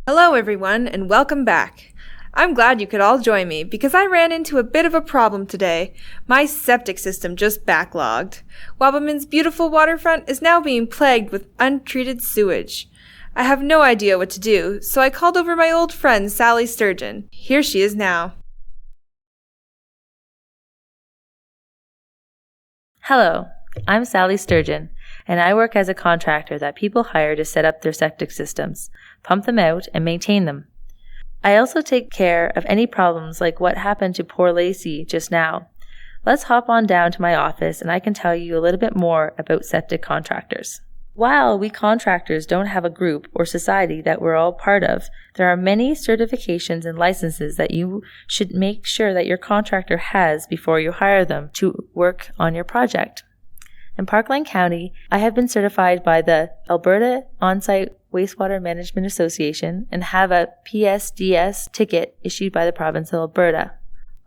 Hello everyone, and welcome back. I'm glad you could all join me because I ran into a bit of a problem today. My septic system just backlogged. Wabamin's beautiful waterfront is now being plagued with untreated sewage. I have no idea what to do, so I called over my old friend Sally Sturgeon. Here she is now. Hello, I'm Sally Sturgeon, and I work as a contractor that people hire to set up their septic systems, pump them out, and maintain them. I also take care of any problems like what happened to poor Lacey just now. Let's hop on down to my office and I can tell you a little bit more about septic contractors. While we contractors don't have a group or society that we're all part of, there are many certifications and licenses that you should make sure that your contractor has before you hire them to work on your project. In Parkland County, I have been certified by the Alberta On-Site Wastewater Management Association and have a PSDS ticket issued by the province of Alberta.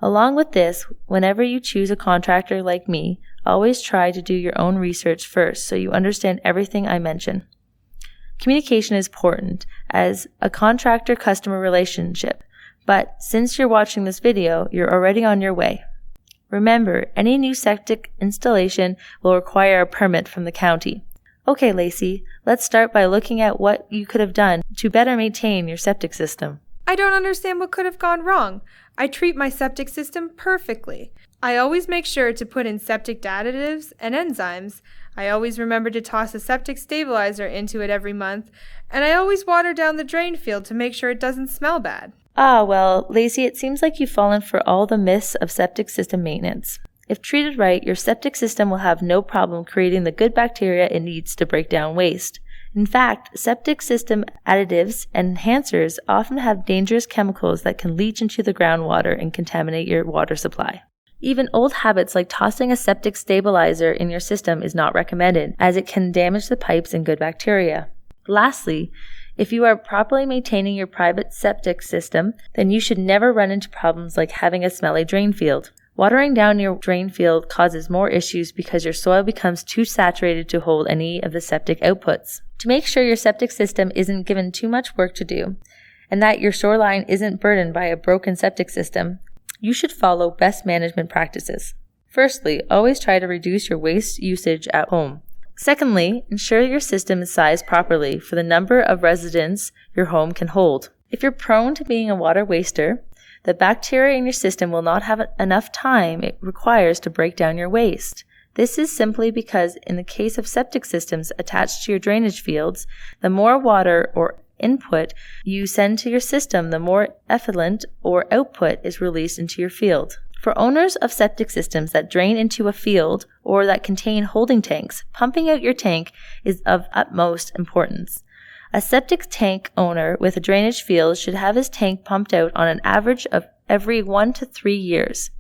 Along with this, whenever you choose a contractor like me, always try to do your own research first so you understand everything I mention. Communication is important as a contractor-customer relationship, but since you're watching this video, you're already on your way. Remember, any new septic installation will require a permit from the county. Okay, Lacey, let's start by looking at what you could have done to better maintain your septic system. I don't understand what could have gone wrong. I treat my septic system perfectly. I always make sure to put in septic additives and enzymes. I always remember to toss a septic stabilizer into it every month, and I always water down the drain field to make sure it doesn't smell bad. Well, Lacey, it seems like you've fallen for all the myths of septic system maintenance. If treated right, your septic system will have no problem creating the good bacteria it needs to break down waste. In fact, septic system additives and enhancers often have dangerous chemicals that can leach into the groundwater and contaminate your water supply. Even old habits like tossing a septic stabilizer in your system is not recommended, as it can damage the pipes and good bacteria. Lastly, if you are properly maintaining your private septic system, then you should never run into problems like having a smelly drain field. Watering down your drain field causes more issues because your soil becomes too saturated to hold any of the septic outputs. To make sure your septic system isn't given too much work to do, and that your shoreline isn't burdened by a broken septic system, you should follow best management practices. Firstly, always try to reduce your waste usage at home. Secondly, ensure your system is sized properly for the number of residents your home can hold. If you're prone to being a water waster, the bacteria in your system will not have enough time it requires to break down your waste. This is simply because in the case of septic systems attached to your drainage fields, the more water or input you send to your system, the more effluent or output is released into your field. For owners of septic systems that drain into a field or that contain holding tanks, pumping out your tank is of utmost importance. A septic tank owner with a drainage field should have his tank pumped out on an average of every 1 to 3 years.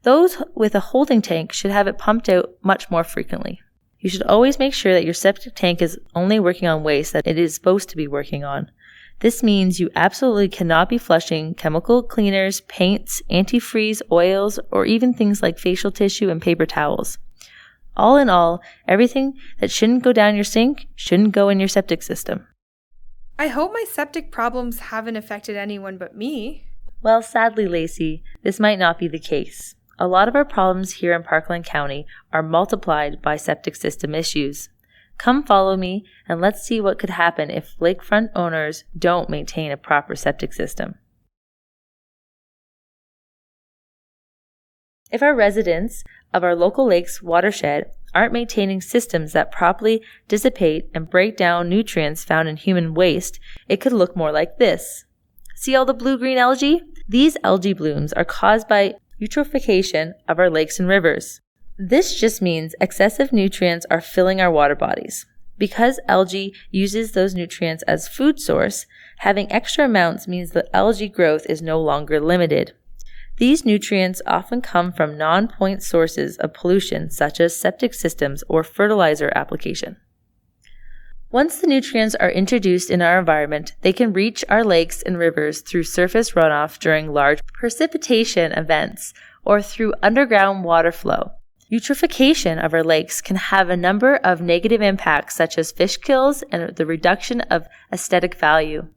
Those with a holding tank should have it pumped out much more frequently. You should always make sure that your septic tank is only working on waste that it is supposed to be working on. This means you absolutely cannot be flushing chemical cleaners, paints, antifreeze, oils, or even things like facial tissue and paper towels. All in all, everything that shouldn't go down your sink shouldn't go in your septic system. I hope my septic problems haven't affected anyone but me. Well, sadly, Lacey, this might not be the case. A lot of our problems here in Parkland County are multiplied by septic system issues. Come follow me and let's see what could happen if lakefront owners don't maintain a proper septic system. If our residents of our local lake's watershed aren't maintaining systems that properly dissipate and break down nutrients found in human waste, it could look more like this. See all the blue-green algae? These algae blooms are caused by eutrophication of our lakes and rivers. This just means excessive nutrients are filling our water bodies. Because algae uses those nutrients as food source, having extra amounts means that algae growth is no longer limited. These nutrients often come from non-point sources of pollution such as septic systems or fertilizer application. Once the nutrients are introduced in our environment, they can reach our lakes and rivers through surface runoff during large precipitation events or through underground water flow. Eutrophication of our lakes can have a number of negative impacts such as fish kills and the reduction of aesthetic value.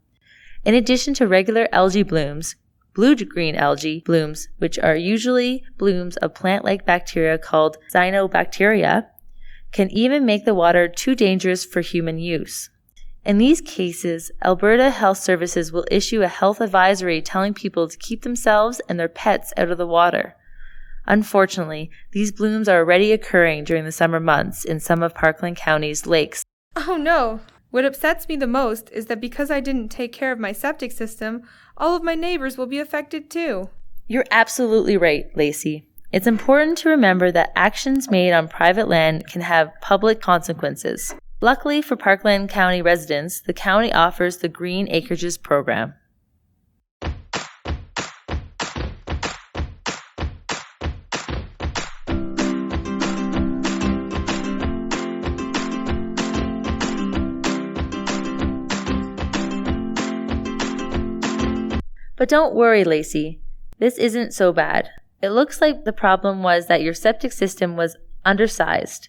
In addition to regular algae blooms, blue-green algae blooms, which are usually blooms of plant-like bacteria called cyanobacteria, can even make the water too dangerous for human use. In these cases, Alberta Health Services will issue a health advisory telling people to keep themselves and their pets out of the water. Unfortunately, these blooms are already occurring during the summer months in some of Parkland County's lakes. Oh no! What upsets me the most is that because I didn't take care of my septic system, all of my neighbors will be affected too. You're absolutely right, Lacey. It's important to remember that actions made on private land can have public consequences. Luckily for Parkland County residents, the county offers the Green Acreages program. But don't worry, Lacey. This isn't so bad. It looks like the problem was that your septic system was undersized.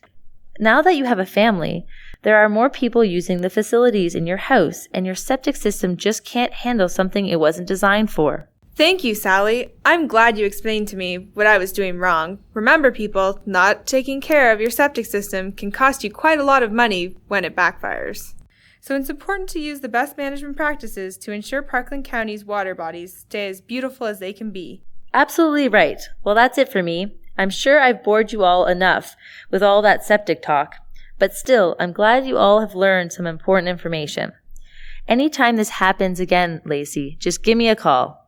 Now that you have a family, there are more people using the facilities in your house, and your septic system just can't handle something it wasn't designed for. Thank you, Sally. I'm glad you explained to me what I was doing wrong. Remember, people, not taking care of your septic system can cost you quite a lot of money when it backfires. So it's important to use the best management practices to ensure Parkland County's water bodies stay as beautiful as they can be. Absolutely right. Well, that's it for me. I'm sure I've bored you all enough with all that septic talk, but still, I'm glad you all have learned some important information. Anytime this happens again, Lacey, just give me a call.